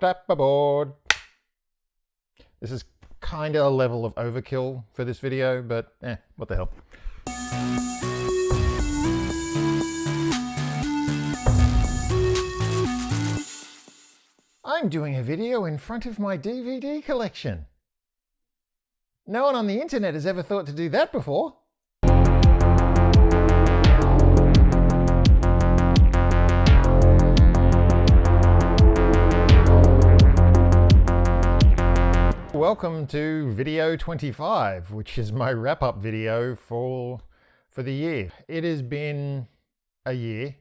Clapperboard. This is kind of a level of overkill for this video, but what the hell. I'm doing a video in front of my DVD collection. No one on the internet has ever thought to do that before. Welcome to video 25, which is my wrap-up video for the year. It has been a year.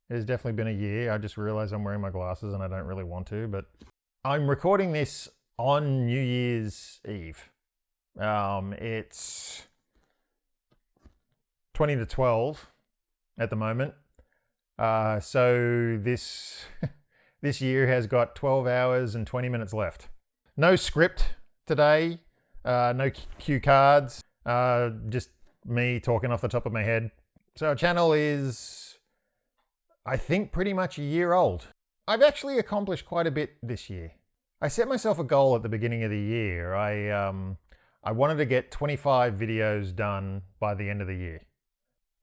It has definitely been a year. I just realized I'm wearing my glasses and I don't really want to, but I'm recording this on New Year's Eve. It's 20 to 12 at the moment. So this year has got 12 hours and 20 minutes left. No script today, no cue cards, just me talking off the top of my head. So our channel is, I think, pretty much a year old. I've actually accomplished quite a bit this year. I set myself a goal at the beginning of the year. I wanted to get 25 videos done by the end of the year.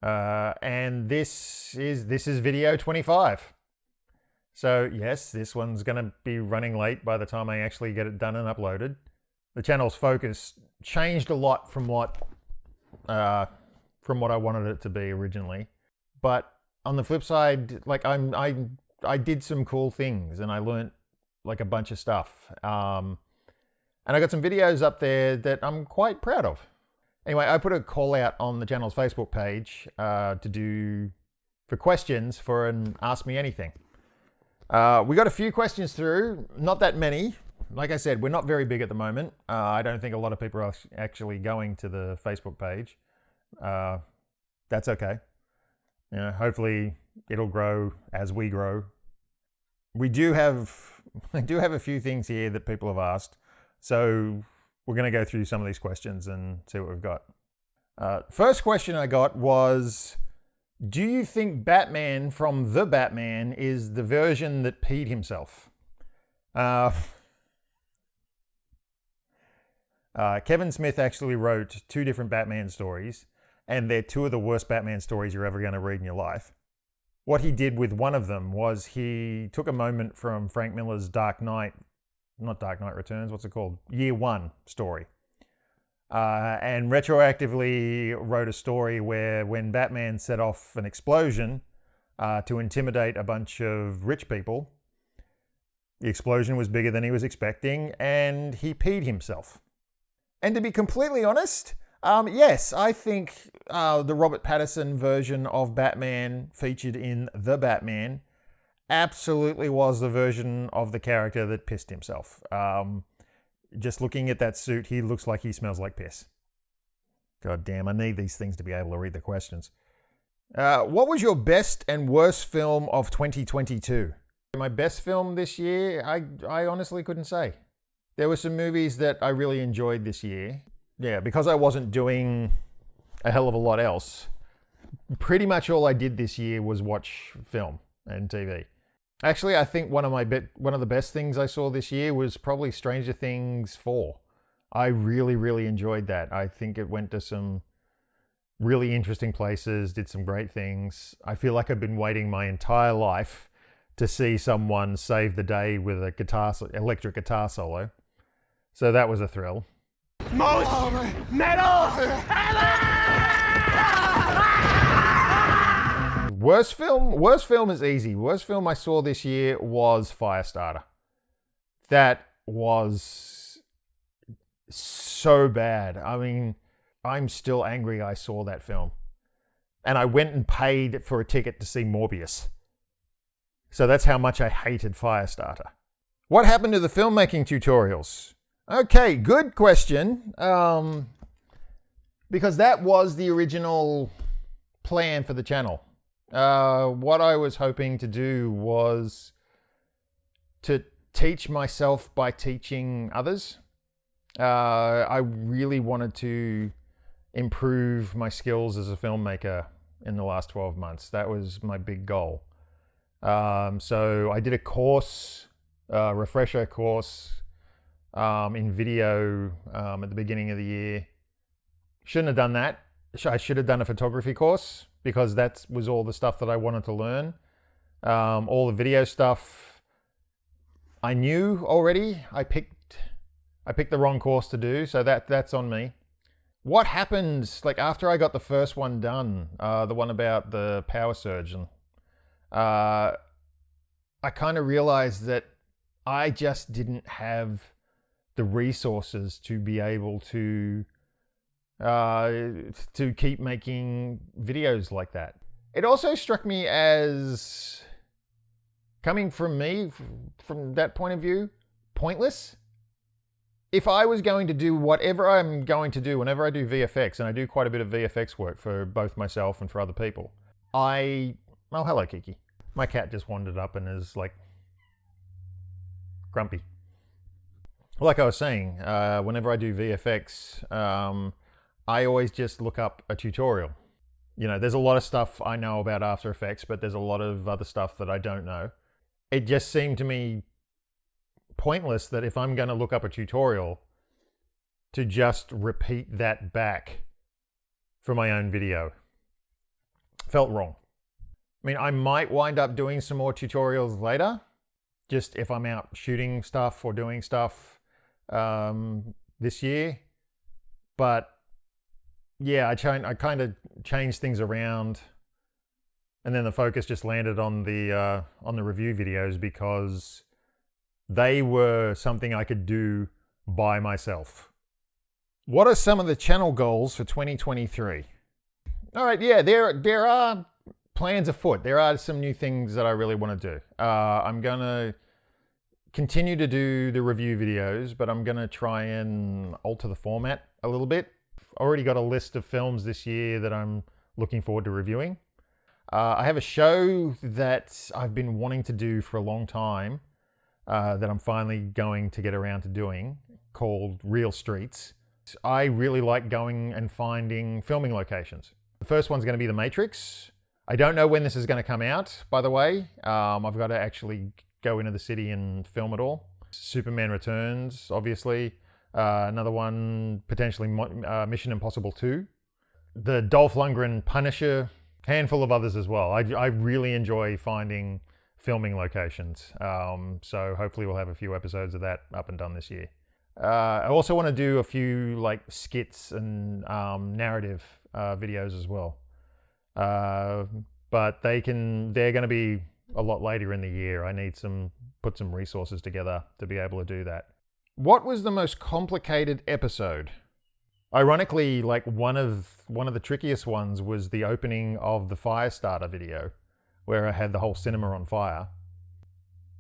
And this is video 25. So yes, this one's going to be running late by the time I actually get it done and uploaded. The channel's focus changed a lot from what I wanted it to be originally. But on the flip side, like I did some cool things and I learned like a bunch of stuff. And I got some videos up there that I'm quite proud of. Anyway, I put a call out on the channel's Facebook page for questions for an Ask Me Anything. We got a few questions through, not that many. Like I said, we're not very big at the moment. I don't think a lot of people are actually going to the Facebook page. That's okay. You know, hopefully it'll grow as we grow. I do have a few things here that people have asked. So we're going to go through some of these questions and see what we've got. First question I got was, do you think Batman from The Batman is the version that peed himself? Kevin Smith actually wrote 2 different Batman stories, and they're 2 of the worst Batman stories you're ever going to read in your life. What he did with one of them was he took a moment from Frank Miller's Dark Knight, not Dark Knight Returns, what's it called? Year One story. And retroactively wrote a story where when Batman set off an explosion to intimidate a bunch of rich people, the explosion was bigger than he was expecting and he peed himself. And to be completely honest, yes, I think the Robert Pattinson version of Batman featured in The Batman absolutely was the version of the character that pissed himself. Just looking at that suit, he looks like he smells like piss. God damn, I need these things to be able to read the questions. What was your best and worst film of 2022? My best film this year, I honestly couldn't say. There were some movies that I really enjoyed this year. Yeah, because I wasn't doing a hell of a lot else, pretty much all I did this year was watch film and TV. Actually, I think one of the best things I saw this year was probably Stranger Things 4. I really, really enjoyed that. I think it went to some really interesting places, did some great things. I feel like I've been waiting my entire life to see someone save the day with a electric guitar solo. So that was a thrill. Most metal Worst film is easy. Worst film I saw this year was Firestarter. That was so bad. I mean, I'm still angry I saw that film. And I went and paid for a ticket to see Morbius. So that's how much I hated Firestarter. What happened to the filmmaking tutorials? Okay, good question. Because that was the original plan for the channel. What I was hoping to do was to teach myself by teaching others. I really wanted to improve my skills as a filmmaker in the last 12 months. That was my big goal. So I did a course refresher course in video at the beginning of the year. Shouldn't have done that. I should have done a photography course because that was all the stuff that I wanted to learn. All the video stuff I knew already. I picked the wrong course to do, so that's on me. What happened, like after I got the first one done, the one about the power surgeon, I kind of realized that I just didn't have the resources to be able to keep making videos like that. It also struck me as, coming from me, from that point of view, pointless. If I was going to do whatever I'm going to do whenever I do VFX, and I do quite a bit of VFX work for both myself and for other people, oh, hello, Kiki. My cat just wandered up and is like grumpy. Like I was saying, whenever I do VFX, I always just look up a tutorial. You know, there's a lot of stuff I know about After Effects, but there's a lot of other stuff that I don't know. It just seemed to me pointless that if I'm going to look up a tutorial, to just repeat that back for my own video. Felt wrong. I mean, I might wind up doing some more tutorials later, just if I'm out shooting stuff or doing stuff this year. But yeah, I kind of changed things around, and then the focus just landed on the review videos because they were something I could do by myself. What are some of the channel goals for 2023? All right, yeah, there are plans afoot. There are some new things that I really want to do. I'm going to continue to do the review videos, but I'm going to try and alter the format a little bit. I already got a list of films this year that I'm looking forward to reviewing. I have a show that I've been wanting to do for a long time, that I'm finally going to get around to doing, called Real Streets. I really like going and finding filming locations. The first one's going to be The Matrix. I don't know when this is going to come out, by the way. I've got to actually go into the city and film it all. Superman Returns, obviously. Another one, potentially Mission Impossible 2. The Dolph Lundgren Punisher. Handful of others as well. I really enjoy finding filming locations. So hopefully we'll have a few episodes of that up and done this year. I also want to do a few like skits and narrative videos as well. But they're going to be a lot later in the year. I need put some resources together to be able to do that. What was the most complicated episode? Ironically, like one of the trickiest ones was the opening of the Firestarter video, where I had the whole cinema on fire.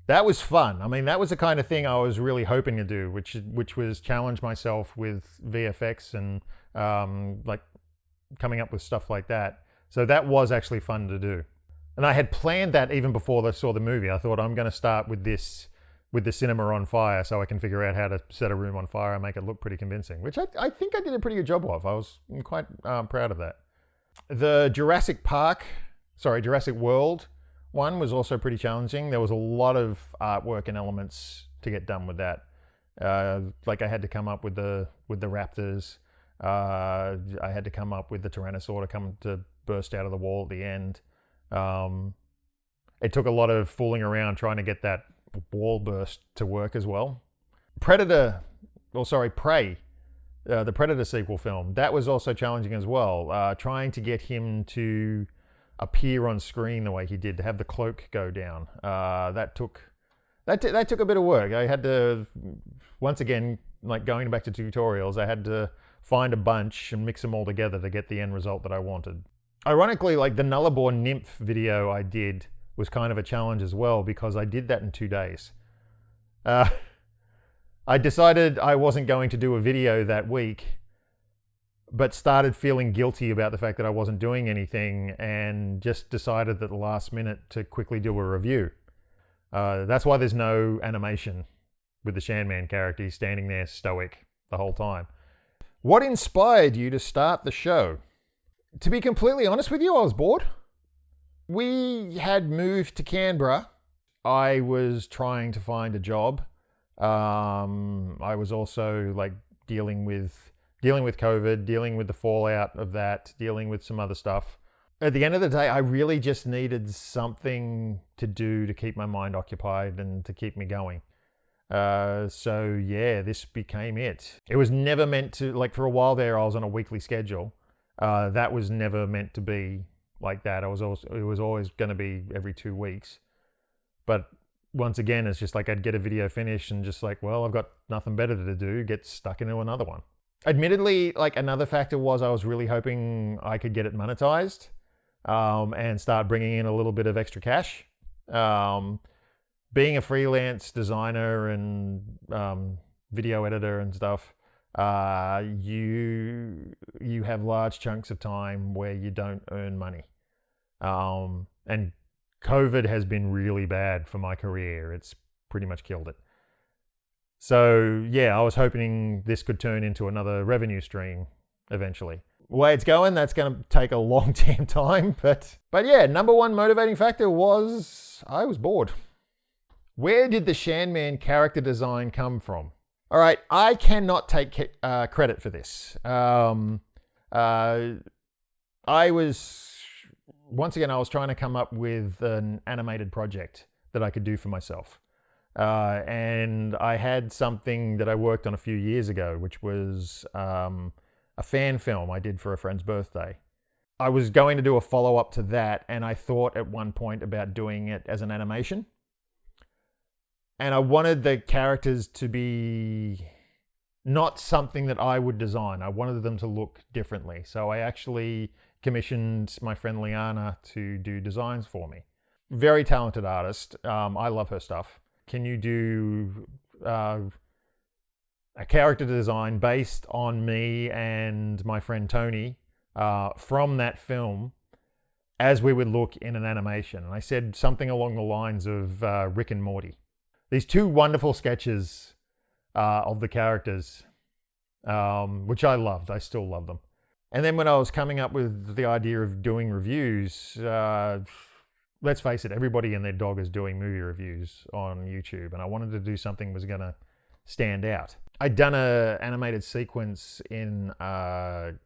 That was fun. I mean, that was the kind of thing I was really hoping to do, which was challenge myself with VFX and like coming up with stuff like that. So that was actually fun to do. And I had planned that even before I saw the movie. I thought I'm going to start with the cinema on fire so I can figure out how to set a room on fire and make it look pretty convincing, which I think I did a pretty good job of. I was quite proud of that. The Jurassic World one was also pretty challenging. There was a lot of artwork and elements to get done with that. Like I had to come up with the raptors. I had to come up with the Tyrannosaur to burst out of the wall at the end. It took a lot of fooling around trying to get that wall burst to work as well. Prey, the Predator sequel film, that was also challenging as well. Trying to get him to appear on screen the way he did, to have the cloak go down. That took a bit of work. I had to, once again, like going back to tutorials, I had to find a bunch and mix them all together to get the end result that I wanted. Ironically, like the Nullarbor Nymph video I did was kind of a challenge as well, because I did that in 2 days. I decided I wasn't going to do a video that week, but started feeling guilty about the fact that I wasn't doing anything, and just decided at the last minute to quickly do a review. That's why there's no animation with the Sandman character. He's standing there stoic the whole time. What inspired you to start the show? To be completely honest with you, I was bored. We had moved to Canberra. I was trying to find a job. I was also like dealing with COVID, dealing with the fallout of that, dealing with some other stuff. At the end of the day, I really just needed something to do to keep my mind occupied and to keep me going. So yeah, this became it. It was never meant to, like, for a while there, I was on a weekly schedule. That was never meant to be like that. It was always going to be every 2 weeks. But once again, it's just like I'd get a video finished and just like, well, I've got nothing better to do, get stuck into another one. Admittedly, like, another factor was I was really hoping I could get it monetized, and start bringing in a little bit of extra cash. Being a freelance designer and video editor and stuff, you have large chunks of time where you don't earn money. And COVID has been really bad for my career. It's pretty much killed it. So yeah, I was hoping this could turn into another revenue stream eventually. The way it's going, that's going to take a long damn time. But yeah, number one motivating factor was I was bored. Where did the Shanman character design come from? All right, I cannot take credit for this. I was trying to come up with an animated project that I could do for myself. And I had something that I worked on a few years ago, which was a fan film I did for a friend's birthday. I was going to do a follow-up to that, and I thought at one point about doing it as an animation. And I wanted the characters to be not something that I would design. I wanted them to look differently. So I actually commissioned my friend Liana to do designs for me. Very talented artist. I love her stuff. Can you do a character design based on me and my friend Tony from that film as we would look in an animation? And I said something along the lines of Rick and Morty. These two wonderful sketches of the characters, which I loved. I still love them. And then when I was coming up with the idea of doing reviews, let's face it, everybody and their dog is doing movie reviews on YouTube. And I wanted to do something that was going to stand out. I'd done an animated sequence in an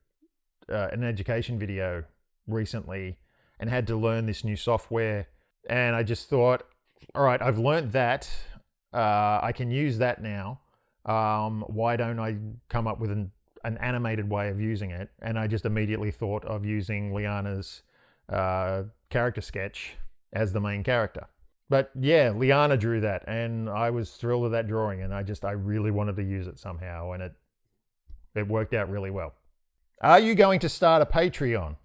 education video recently and had to learn this new software. And I just thought, all right, I've learned that. I can use that now. Why don't I come up with an animated way of using it? And I just immediately thought of using Liana's character sketch as the main character. But yeah, Liana drew that, and I was thrilled with that drawing, and I really wanted to use it somehow, and it worked out really well. Are you going to start a Patreon?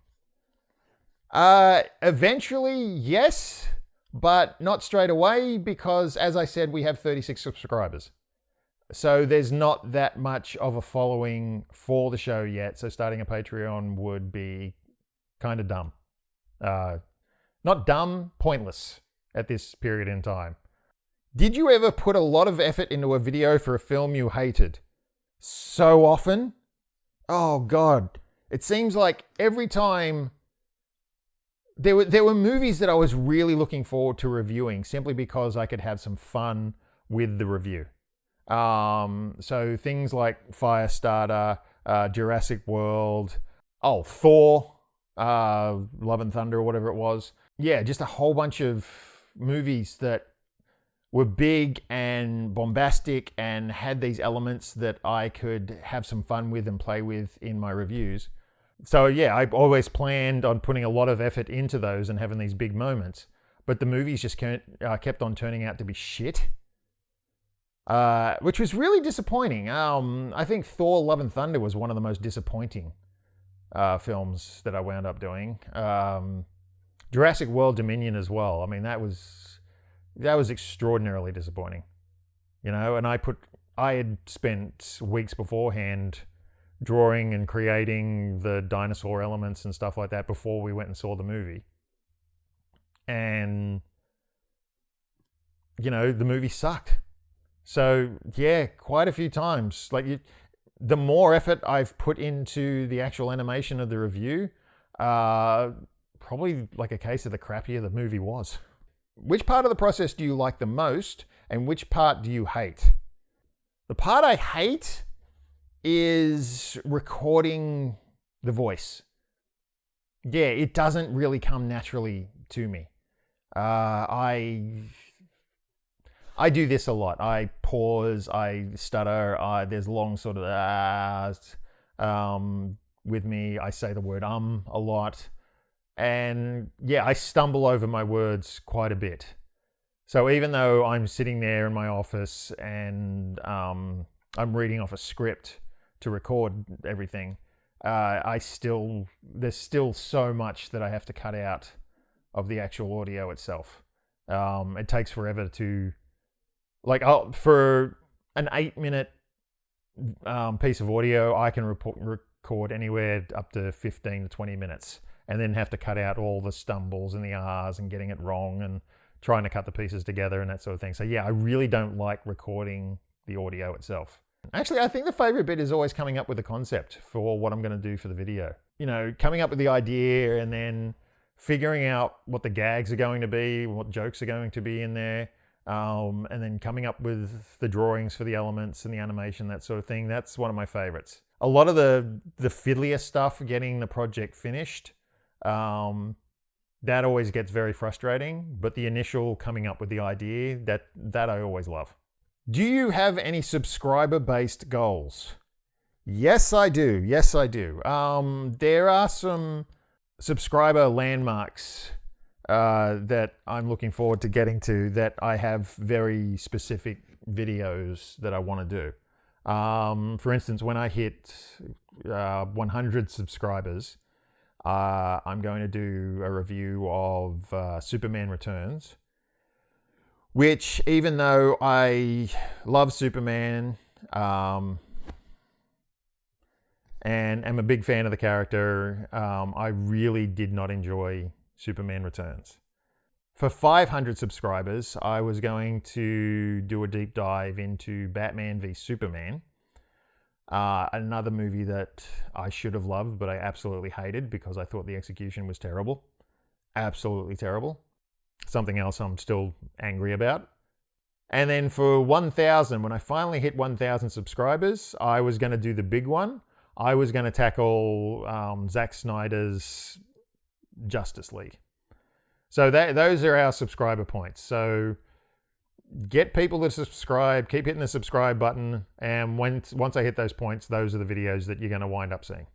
Eventually, yes. But not straight away, because as I said, we have 36 subscribers. So there's not that much of a following for the show yet. So starting a Patreon would be kind of dumb. Not dumb, pointless at this period in time. Did you ever put a lot of effort into a video for a film you hated? So often? Oh God. It seems like every time There were movies that I was really looking forward to reviewing simply because I could have some fun with the review. So things like Firestarter, Jurassic World, Thor, Love and Thunder or whatever it was. Yeah, just a whole bunch of movies that were big and bombastic and had these elements that I could have some fun with and play with in my reviews. So yeah, I always planned on putting a lot of effort into those and having these big moments. But the movies just kept on turning out to be shit. Which was really disappointing. I think Thor, Love and Thunder was one of the most disappointing films that I wound up doing. Jurassic World Dominion as well. I mean, that was extraordinarily disappointing. You know, and I had spent weeks beforehand drawing and creating the dinosaur elements and stuff like that before we went and saw the movie. And, you know, the movie sucked. So, yeah, quite a few times. Like, the more effort I've put into the actual animation of the review, probably like a case of the crappier the movie was. which part of the process do you like the most and which part do you hate? The part I hate is recording the voice. Yeah, it doesn't really come naturally to me. I do this a lot. I pause, I stutter, there's long sort of with me. I say the word a lot. And yeah, I stumble over my words quite a bit. So even though I'm sitting there in my office and I'm reading off a script to record everything, there's still so much that I have to cut out of the actual audio itself. It takes forever to, for an 8-minute piece of audio, I can record anywhere up to 15 to 20 minutes and then have to cut out all the stumbles and the R's and getting it wrong and trying to cut the pieces together and that sort of thing. So yeah, I really don't like recording the audio itself. Actually, I think the favorite bit is always coming up with a concept for what I'm going to do for the video. You know, coming up with the idea and then figuring out what the gags are going to be, what jokes are going to be in there, and then coming up with the drawings for the elements and the animation, that sort of thing. That's one of my favorites. A lot of the fiddlier stuff, getting the project finished, that always gets very frustrating, but the initial coming up with the idea, that I always love. Do you have any subscriber-based goals? Yes, I do. Yes, I do. There are some subscriber landmarks that I'm looking forward to getting to, that I have very specific videos that I want to do. For instance, when I hit 100 subscribers, I'm going to do a review of Superman Returns, which, even though I love Superman and am a big fan of the character, I really did not enjoy Superman Returns. For 500 subscribers, I was going to do a deep dive into Batman v Superman, another movie that I should have loved, but I absolutely hated because I thought the execution was terrible. Absolutely terrible. Something else I'm still angry about. And then for 1,000, when I finally hit 1,000 subscribers, I was going to do the big one. I was going to tackle Zack Snyder's Justice League. So those are our subscriber points. So get people to subscribe, keep hitting the subscribe button, and once I hit those points, those are the videos that you're going to wind up seeing.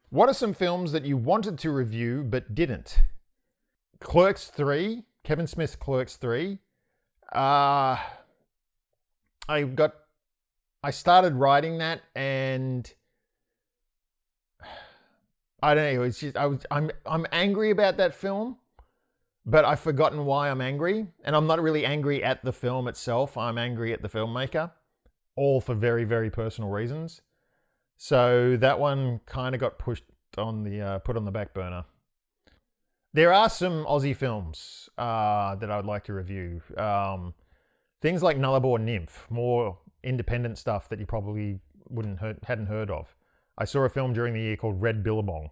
What are some films that you wanted to review but didn't? Clerks 3, Kevin Smith's Clerks 3. I started writing that, and I don't know. It's just I'm angry about that film, but I've forgotten why I'm angry, and I'm not really angry at the film itself. I'm angry at the filmmaker, all for very, very personal reasons. So that one kind of got put on the back burner. There are some Aussie films that I'd like to review. Things like Nullarbor Nymph, more independent stuff that you probably hadn't heard of. I saw a film during the year called Red Billabong,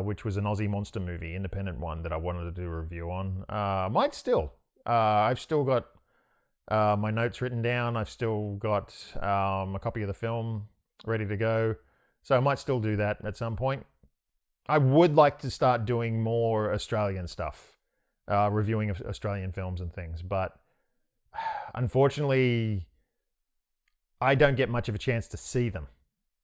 which was an Aussie monster movie, independent one that I wanted to do a review on. Might still. I've still got my notes written down. I've still got a copy of the film ready to go. So I might still do that at some point. I would like to start doing more Australian stuff, reviewing Australian films and things, but unfortunately, I don't get much of a chance to see them.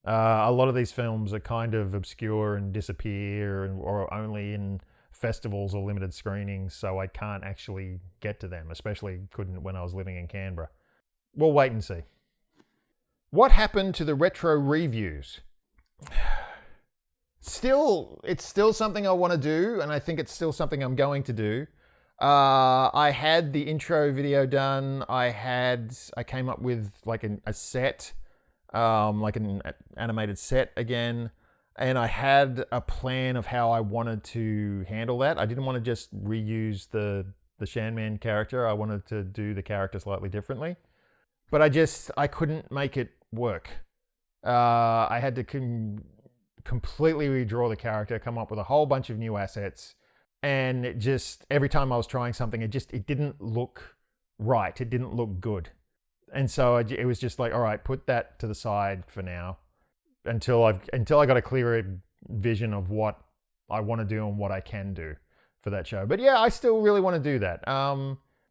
A lot of these films are kind of obscure and disappear, or only in festivals or limited screenings, so I can't actually get to them, especially couldn't when I was living in Canberra. We'll wait and see. What happened to the retro reviews? It's still something I want to do, and I think it's still something I'm going to do. I had the intro video done. I came up with like a set, like an animated set again, and I had a plan of how I wanted to handle that. I didn't want to just reuse the Shanman character. I wanted to do the character slightly differently, but I couldn't make it work. I had to completely redraw the character, come up with a whole bunch of new assets, And it just, every time I was trying something, it didn't look right. It didn't look good. And so it was just like, all right, put that to the side for now until I got a clearer vision of what I want to do and what I can do for that show. But yeah, I still really want to do that.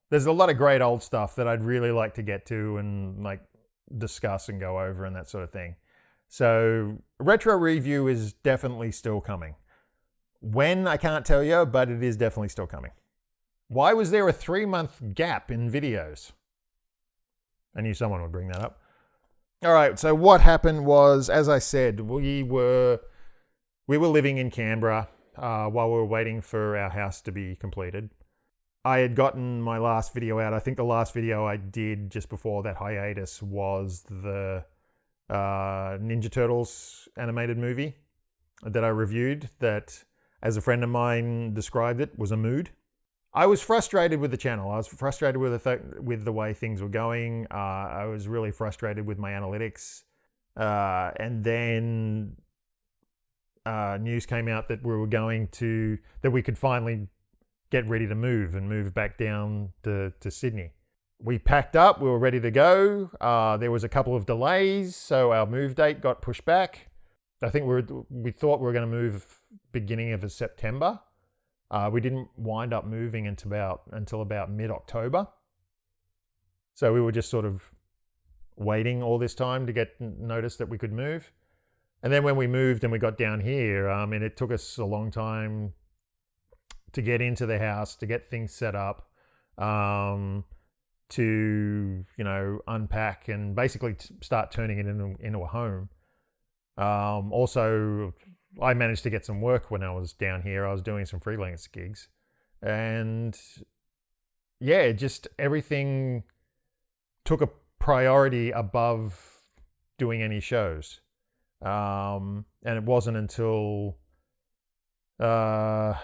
There's a lot of great old stuff that I'd really like to get to and like discuss and go over and that sort of thing. So retro review is definitely still coming. When, I can't tell you, but it is definitely still coming. Why was there a 3-month gap in videos? I knew someone would bring that up. All right, so what happened was, as I said, we were living in Canberra while we were waiting for our house to be completed. I had gotten my last video out. I think the last video I did just before that hiatus was the Ninja Turtles animated movie that I reviewed that, as a friend of mine described it, was a mood. I was frustrated with the channel. I was frustrated with the way things were going. I was really frustrated with my analytics. And then news came out that we could finally get ready to move back down to Sydney. We packed up. We were ready to go. There was a couple of delays, so our move date got pushed back. I think we thought we were going to move beginning of September. We didn't wind up moving until about mid-October. So we were just sort of waiting all this time to get notice that we could move. And then when we moved and we got down here, and it took us a long time to get into the house, to get things set up, to, unpack and basically start turning it into a home. Also, I managed to get some work when I was down here. I was doing some freelance gigs. And yeah, just everything took a priority above doing any shows. And it wasn't until, I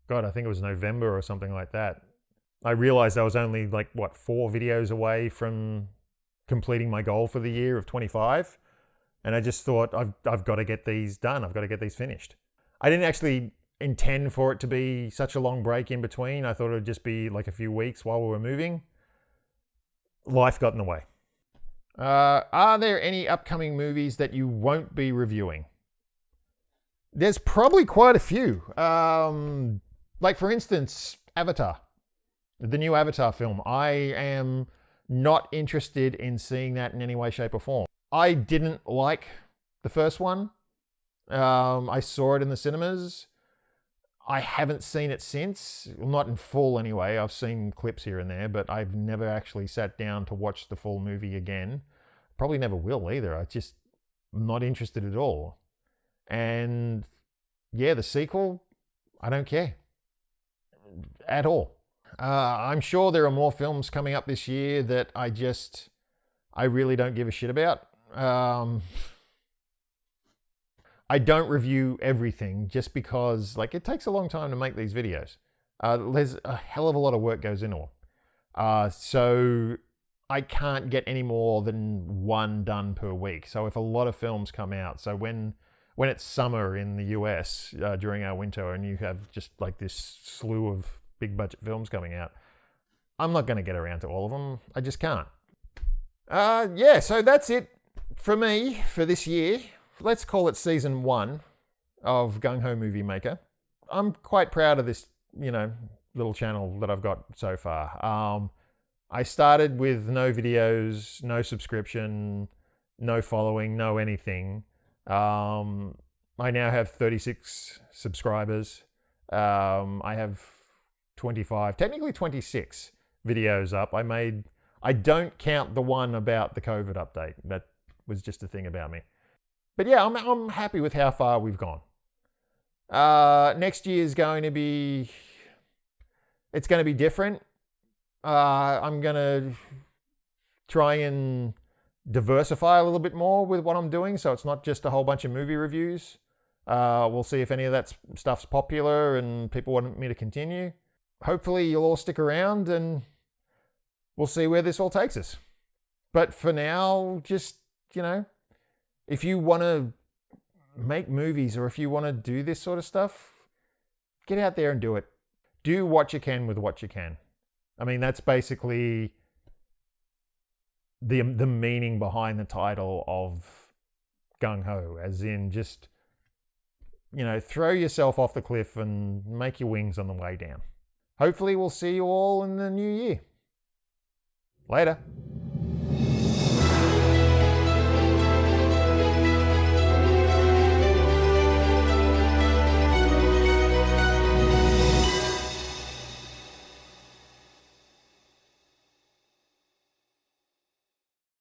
think it was November or something like that, I realized I was only 4 videos away from completing my goal for the year of 25. And I just thought, I've got to get these done. I've got to get these finished. I didn't actually intend for it to be such a long break in between. I thought it would just be like a few weeks while we were moving. Life got in the way. Are there any upcoming movies that you won't be reviewing? There's probably quite a few. For instance, Avatar. The new Avatar film. I am not interested in seeing that in any way, shape, or form. I didn't like the first one. I saw it in the cinemas. I haven't seen it since. Well, not in full anyway. I've seen clips here and there, but I've never actually sat down to watch the full movie again. Probably never will either. I'm not interested at all. And yeah, the sequel, I don't care at all. I'm sure there are more films coming up this year that I really don't give a shit about. I don't review everything just because it takes a long time to make these videos. There's a hell of a lot of work goes into them. So I can't get any more than one done per week. So if a lot of films come out, so when it's summer in the US during our winter and you have just this slew of big budget films coming out, I'm not going to get around to all of them. I just can't. So that's it for me for this year. Let's call it season 1 of Gung Ho Movie Maker. I'm quite proud of this, little channel that I've got so far. I started with no videos, no subscription, no following, no anything. I now have 36 subscribers. I have 25, technically 26 videos up. I don't count the one about the COVID update. That was just a thing about me. But yeah, I'm happy with how far we've gone. Next year is going to be different. I'm going to try and diversify a little bit more with what I'm doing, so it's not just a whole bunch of movie reviews. We'll see if any of that stuff's popular and people want me to continue. Hopefully you'll all stick around and we'll see where this all takes us. But for now, just, if you want to make movies or if you want to do this sort of stuff, Get out there and do it. Do what you can with what you can. I mean, that's basically the meaning behind the title of Gung Ho, as in just, throw yourself off the cliff and make your wings on the way down. Hopefully we'll see you all in the new year. Later.